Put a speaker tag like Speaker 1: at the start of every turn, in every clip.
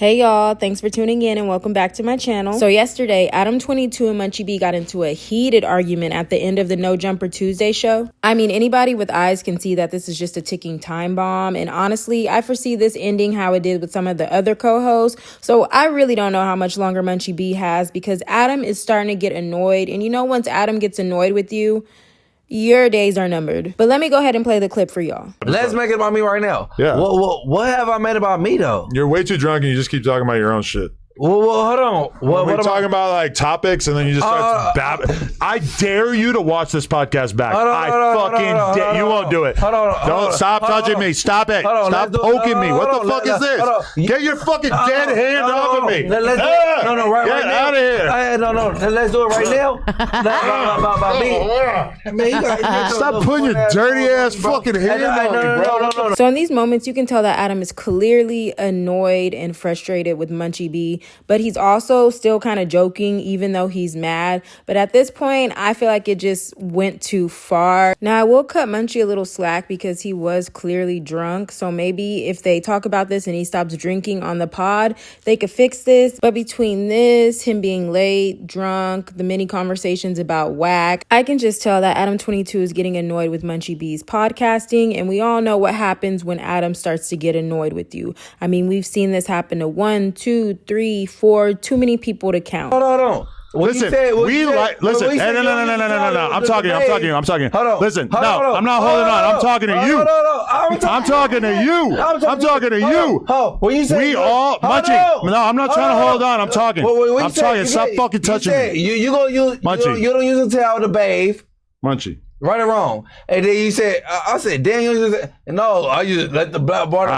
Speaker 1: Hey y'all, thanks for tuning in and welcome back to my channel. So yesterday, Adam22 and Munchie B got into a heated argument at the end of the No Jumper Tuesday show. I mean, anybody with eyes can see that this is just a ticking time bomb, and honestly, I foresee this ending how it did with some of the other co-hosts. So I really don't know how much longer Munchie B has, because Adam is starting to get annoyed, and you know, once Adam gets annoyed with you, your days are numbered. But let me go ahead and play the clip for y'all.
Speaker 2: Let's make it about me right now.
Speaker 3: Yeah.
Speaker 2: What have I made about me though?
Speaker 3: You're way too drunk and you just keep talking about your own shit.
Speaker 2: Well, hold on.
Speaker 3: We're talking about like topics and then you just start babbling. I dare you to watch this podcast back. You won't do it. Don't stop touching me. Stop it. Stop poking me. What the fuck is this? Get your fucking dead hand off of me.
Speaker 2: Right
Speaker 3: Get
Speaker 2: now.
Speaker 3: out of here.
Speaker 2: Let's do it right now. About me.
Speaker 3: Stop putting your dirty ass fucking hand on me, bro.
Speaker 1: So in these moments, you can tell that Adam is clearly annoyed and frustrated with Munchie B, but he's also still kind of joking, even though he's mad. But at this point, I feel like it just went too far. Now, I will cut Munchie a little slack because he was clearly drunk. So maybe if they talk about this and he stops drinking on the pod, they could fix this. But between this, him being late, drunk, the many conversations about whack, I can just tell that Adam22 is getting annoyed with Munchie B's podcasting. And we all know what happens when Adam starts to get annoyed with you. I mean, we've seen this happen to 1, 2, 3, 4, too many people to count.
Speaker 2: Hold on.
Speaker 3: Listen, no. I'm talking. Hold on. Listen, no, I'm not holding on. I'm talking to you. I'm talking to you. I'm talking to you.
Speaker 2: What you say?
Speaker 3: We all, Munchie. No, I'm not trying to hold on. I'm talking. I'm talking. Stop fucking touching me.
Speaker 2: You don't use a towel to bathe.
Speaker 3: Munchie.
Speaker 2: Right or wrong? And then you said, I said, Daniel, no, I just let the black water.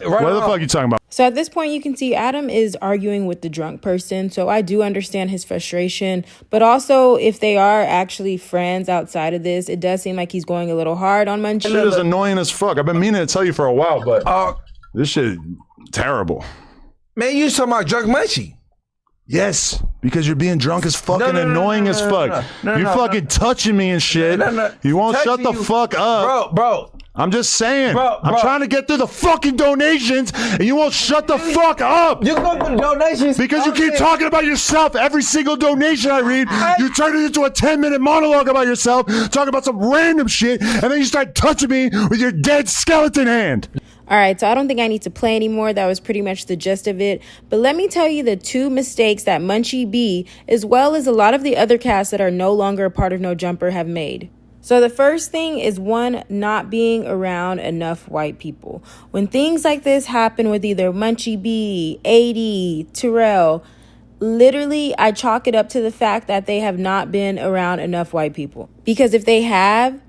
Speaker 3: What the fuck are you talking about?
Speaker 1: So at this point, you can see Adam is arguing with the drunk person. So I do understand his frustration. But also, if they are actually friends outside of this, it does seem like he's going a little hard on Munchie.
Speaker 3: This shit is annoying as fuck. I've been meaning to tell you for a while, but this shit terrible.
Speaker 2: Man, you talking about drunk Munchie.
Speaker 3: Yes, because you're being drunk as fucking annoying as fuck. You're fucking touching me and shit. You won't shut the fuck up.
Speaker 2: Bro.
Speaker 3: I'm just saying. I'm trying to get through the fucking donations and you won't shut the fuck up.
Speaker 2: You go through donations.
Speaker 3: Because you keep talking about yourself. Every single donation I read, you turn it into a 10-minute monologue about yourself, talking about some random shit, and then you start touching me with your dead skeleton hand.
Speaker 1: All right, so I don't think I need to play anymore. That was pretty much the gist of it. But let me tell you the 2 mistakes that Munchie B, as well as a lot of the other casts that are no longer a part of No Jumper, have made. So the first thing is, 1, not being around enough white people. When things like this happen with either Munchie B, AD, Terrell, literally I chalk it up to the fact that they have not been around enough white people. Because if they have,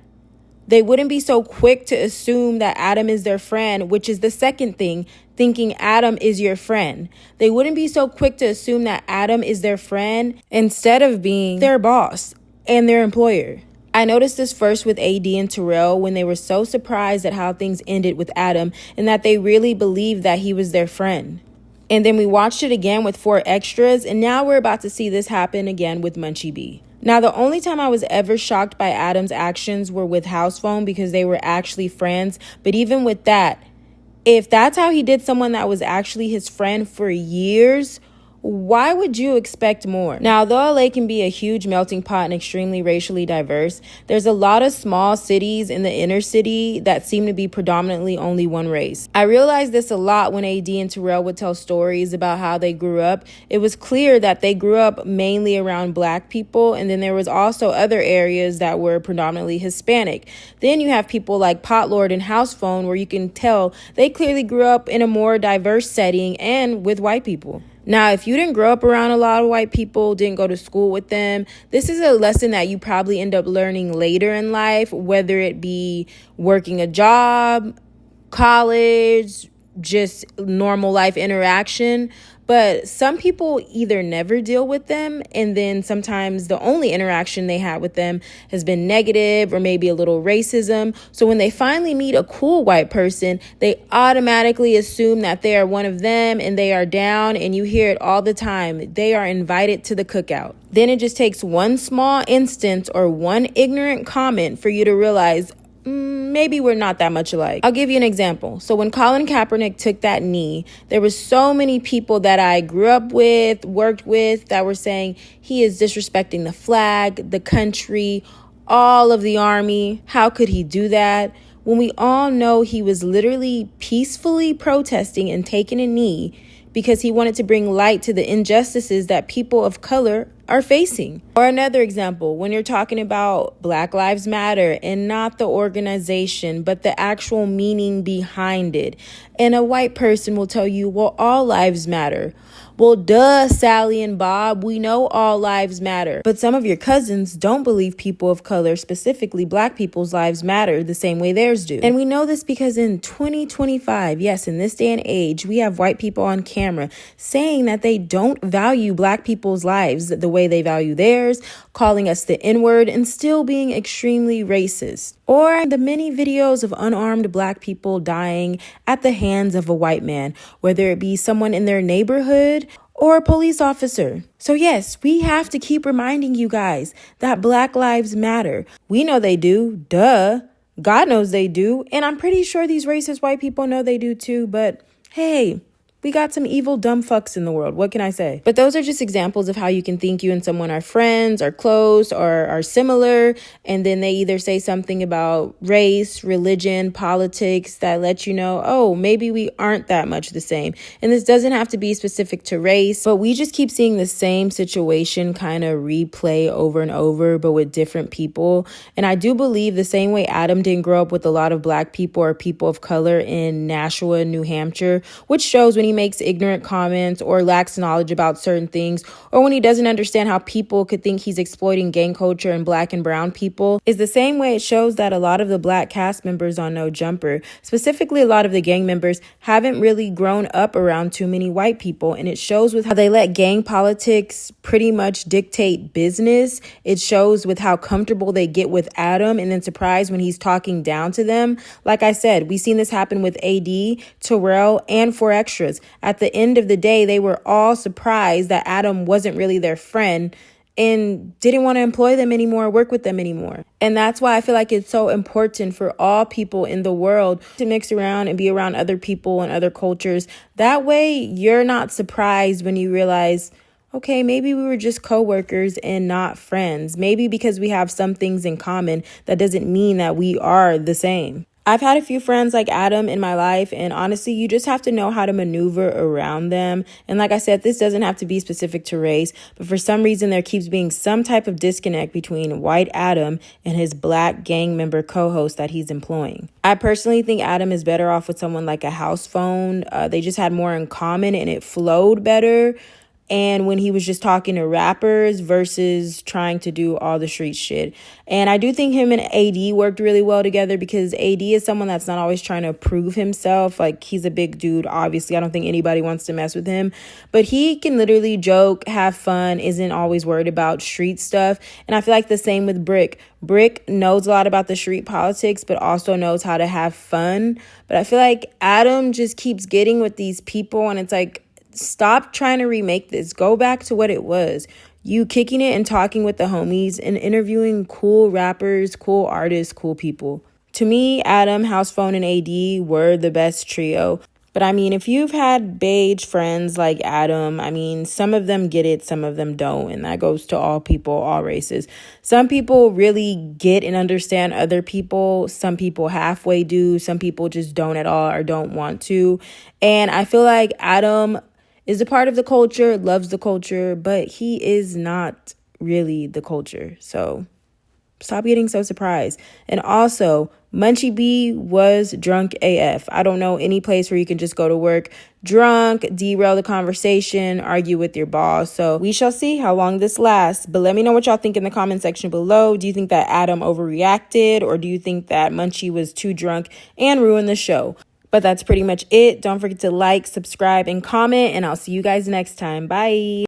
Speaker 1: they wouldn't be so quick to assume that Adam is their friend, which is the second thing, thinking Adam is your friend. They wouldn't be so quick to assume that Adam is their friend instead of being their boss and their employer. I noticed this first with AD and Terrell when they were so surprised at how things ended with Adam and that they really believed that he was their friend. And then we watched it again with 4 extras, and now we're about to see this happen again with Munchie B. Now, the only time I was ever shocked by Adam's actions were with House Phone because they were actually friends. But even with that, if that's how he did someone that was actually his friend for years, why would you expect more? Now, though LA can be a huge melting pot and extremely racially diverse, there's a lot of small cities in the inner city that seem to be predominantly only one race. I realized this a lot when AD and Terrell would tell stories about how they grew up. It was clear that they grew up mainly around black people, and then there was also other areas that were predominantly Hispanic. Then you have people like Potlord and House Phone, where you can tell they clearly grew up in a more diverse setting and with white people. Now, if you didn't grow up around a lot of white people, didn't go to school with them, this is a lesson that you probably end up learning later in life, whether it be working a job, college, just normal life interaction. But some people either never deal with them, and then sometimes the only interaction they had with them has been negative or maybe a little racism. So when they finally meet a cool white person, they automatically assume that they are one of them and they are down, and you hear it all the time. They are invited to the cookout. Then it just takes one small instance or one ignorant comment for you to realize, maybe we're not that much alike. I'll give you an example. So when Colin Kaepernick took that knee, there was so many people that I grew up with, worked with, that were saying he is disrespecting the flag, the country, all of the army. How could he do that? When we all know he was literally peacefully protesting and taking a knee because he wanted to bring light to the injustices that people of color are facing. Or another example, when you're talking about Black Lives Matter and not the organization, but the actual meaning behind it. And a white person will tell you, well, all lives matter. Well, duh, Sally and Bob, we know all lives matter. But some of your cousins don't believe people of color, specifically Black people's lives matter the same way theirs do. And we know this because in 2025, yes, in this day and age, we have white people on camera saying that they don't value Black people's lives the way they value theirs, calling us the N-word, and still being extremely racist. Or the many videos of unarmed Black people dying at the hands of a white man, whether it be someone in their neighborhood or a police officer. So yes, we have to keep reminding you guys that Black lives matter. We know they do, duh. God knows they do. And I'm pretty sure these racist white people know they do too, but hey, we got some evil dumb fucks in the world. What can I say? But those are just examples of how you can think you and someone are friends, are close, or are similar. And then they either say something about race, religion, politics that let you know, oh, maybe we aren't that much the same. And this doesn't have to be specific to race, but we just keep seeing the same situation kind of replay over and over, but with different people. And I do believe the same way Adam didn't grow up with a lot of Black people or people of color in Nashua, New Hampshire, which shows when he makes ignorant comments or lacks knowledge about certain things, or when he doesn't understand how people could think he's exploiting gang culture and Black and brown people, is the same way it shows that a lot of the Black cast members on No Jumper, specifically a lot of the gang members, haven't really grown up around too many white people. And it shows with how they let gang politics pretty much dictate business. It shows with how comfortable they get with Adam and then surprised when he's talking down to them. Like I said, we've seen this happen with AD, Terrell, and 4Extras. At the end of the day, they were all surprised that Adam wasn't really their friend and didn't want to employ them anymore, work with them anymore. And that's why I feel like it's so important for all people in the world to mix around and be around other people and other cultures. That way, you're not surprised when you realize, okay, maybe we were just coworkers and not friends. Maybe because we have some things in common, that doesn't mean that we are the same. I've had a few friends like Adam in my life, and honestly, you just have to know how to maneuver around them. And like I said, this doesn't have to be specific to race, but for some reason, there keeps being some type of disconnect between white Adam and his Black gang member co-host that he's employing. I personally think Adam is better off with someone like a house phone. They just had more in common and it flowed better. And when he was just talking to rappers versus trying to do all the street shit. And I do think him and AD worked really well together because AD is someone that's not always trying to prove himself. Like, he's a big dude, obviously. I don't think anybody wants to mess with him. But he can literally joke, have fun, isn't always worried about street stuff. And I feel like the same with Brick. Brick knows a lot about the street politics, but also knows how to have fun. But I feel like Adam just keeps getting with these people, and it's like, stop trying to remake this. Go back to what it was. You kicking it and talking with the homies and interviewing cool rappers, cool artists, cool people. To me, Adam, House Phone, and AD were the best trio. But I mean, if you've had beige friends like Adam, I mean, some of them get it, some of them don't. And that goes to all people, all races. Some people really get and understand other people. Some people halfway do. Some people just don't at all or don't want to. And I feel like Adam is a part of the culture, loves the culture, but he is not really the culture. So stop getting so surprised. And also, Munchie B was drunk AF. I don't know any place where you can just go to work drunk, derail the conversation, argue with your boss. So we shall see how long this lasts. But let me know what y'all think in the comment section below. Do you think that Adam overreacted, or do you think that Munchie was too drunk and ruined the show? But that's pretty much it. Don't forget to like, subscribe, and comment, and I'll see you guys next time. Bye.